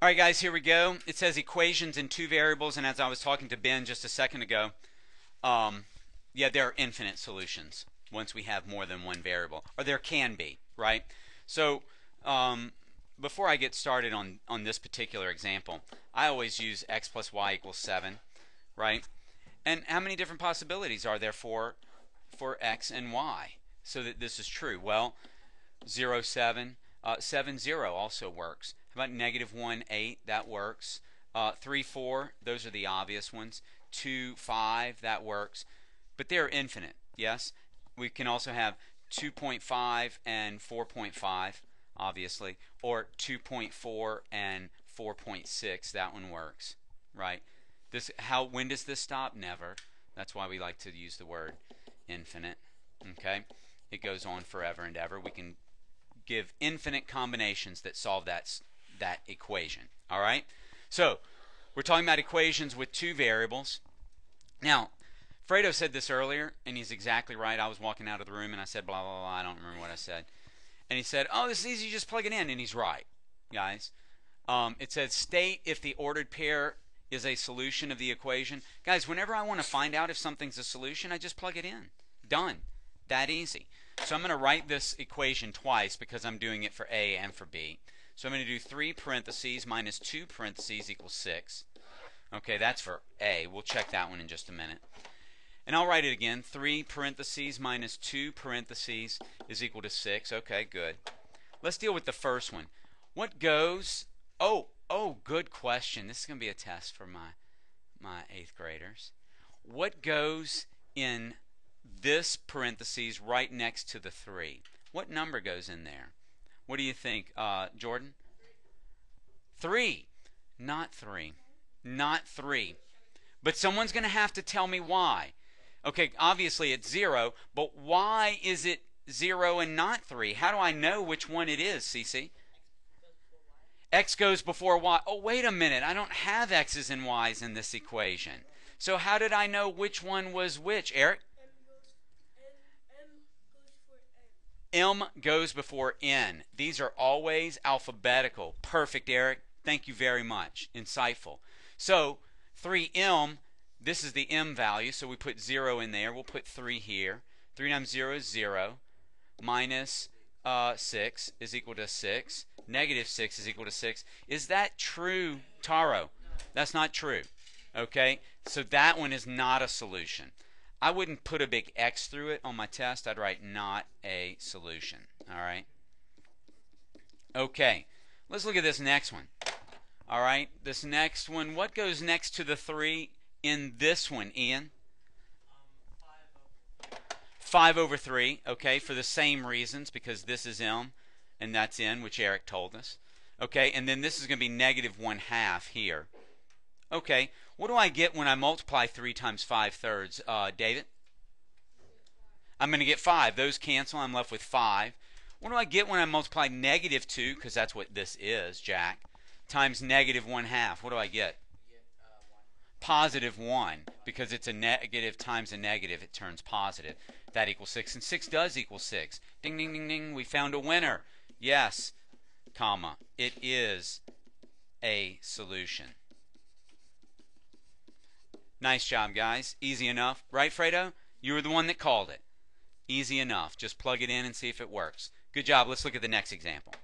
All right, guys, here we go. It says equations in two variables, and as I was talking to Ben just a second ago, yeah, there are infinite solutions once we have more than one variable, or there can be, right? So before I get started on this particular example, I always use x plus y equals 7, right? And how many different possibilities are there for x and y so that this is true? Well, 0, 7, 7, 0 also works. How about negative 1, 8? That works. 3, 4, those are the obvious ones. 2, 5, that works. But they're infinite, yes? We can also have 2.5 and 4.5, obviously, or 2.4 and 4.6. That one works, right? When does this stop? Never. That's why we like to use the word infinite, okay? It goes on forever and ever. We can give infinite combinations that solve that equation. All right? So we're talking about equations with two variables. Now, Fredo said this earlier, and he's exactly right. I was walking out of the room, and I said, blah, blah, blah. I don't remember what I said. And he said, oh, this is easy. You just plug it in. And he's right, guys. It says, state if the ordered pair is a solution of the equation. Guys, whenever I want to find out if something's a solution, I just plug it in. Done. That easy. So I'm going to write this equation twice because I'm doing it for A and for B. So I'm going to do 3 parentheses minus 2 parentheses equals 6. Okay, that's for A. We'll check that one in just a minute. And I'll write it again. 3 parentheses minus 2 parentheses is equal to 6. Okay, good. Let's deal with the first one. What goes... Oh, good question. This is going to be a test for my 8th graders. What goes in this parentheses right next to the 3? What number goes in there? What do you think, Jordan? 3. Not 3. Not 3. But someone's going to have to tell me why. Okay, obviously it's 0, but why is it 0 and not 3? How do I know which one it is, Cece? X goes before y. Oh, wait a minute. I don't have x's and y's in this equation. So how did I know which one was which, Eric? M goes before N. These are always alphabetical. Perfect, Eric. Thank you very much. Insightful. So 3M, this is the M value, so we put 0 in there. We'll put 3 here. 3 times 0 is 0. Minus 6 is equal to 6. Negative 6 is equal to 6. Is that true, Taro? That's not true. Okay? So that one is not a solution. I wouldn't put a big X through it on my test. I'd write not a solution. All right? Okay. Let's look at this next one. All right? This next one, what goes next to the 3 in this one, Ian? 5 over 3, okay, for the same reasons, because this is M and that's N, which Eric told us. Okay, and then this is going to be negative 1/2 here. Okay, what do I get when I multiply 3 times 5/3, David? I'm going to get 5. Those cancel. I'm left with 5. What do I get when I multiply negative 2, because that's what this is, Jack, times negative 1/2? What do I get? Positive 1, because it's a negative times a negative, it turns positive. That equals 6, and 6 does equal 6. Ding, ding, ding, ding. We found a winner. Yes, comma. It is a solution. Nice job, guys. Easy enough. Right, Fredo? You were the one that called it. Easy enough. Just plug it in and see if it works. Good job. Let's look at the next example.